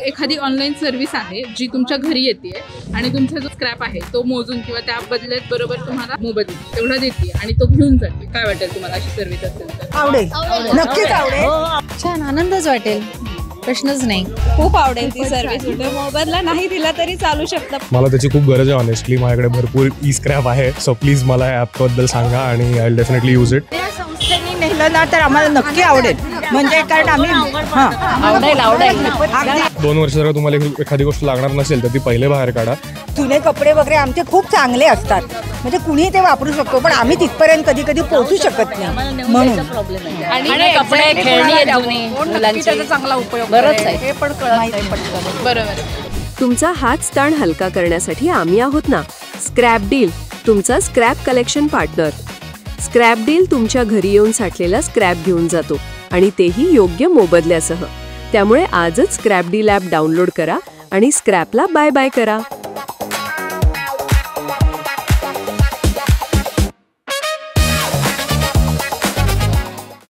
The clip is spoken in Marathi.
एखादी ऑनलाईन सर्व्हिस आहे जी तुमच्या घरी येते आणि तुमचा जो स्क्रॅप आहे तो मोजून किंवा त्या बदल्यात बरोबर तुम्हाला मोबदला तेवढा देते आणि तो घेऊन जाते. काय वाटेल तुम्हाला अशी सर्व्हिस असेल तर? आवडेल, नक्कीच आवडेल. छान, आनंदच वाटेल, प्रश्नच नाही. खूप आवडेल ती सर्व्हिस. मोबदला नाही दिला तरी चालू शकतं. मला त्याची खूप गरज आहे. ऑनेस्टली माझ्याकडे भरपूर ई स्क्रॅप आहे. सो प्लीज मला ॲप बद्दल सांगा आणि I will definitely use it. संस्थेने नेलं ना तर आम्हाला नक्की आवडेल. म्हणजे कारण आम्ही आवडेल. 2 वर्ष जर तुम्हाला एखादी गोष्ट लागणार नसेल तर ती पहिले बाहेर काढा. जुने कपडे वगैरे आमचे खूप चांगले असतात, म्हणजे कुणी ते वापरू शकतो, पण आम्ही तिथपर्यंत कधी कधी पोहोचू शकत नाही म्हणून. आणि कपडे, खेळणी मुलांची चांगला उपयोग बरंच आहे, हे पण कळत नाही पटकन. बरोबर. तुमचा हाच ताण हलका करण्यासाठी आम्ही आहोत ना. स्क्रॅप डील, तुमचा scrap collection partner. Scrap deal तुमच्या घरी येऊन साठलेला स्क्रॅप घेऊन जातो आणि तेही योग्य मोबदल्यासह. त्यामुळे आजच स्क्रॅप डील ॲप डाउनलोड करा आणि स्क्रॅपला बाय बाय करा.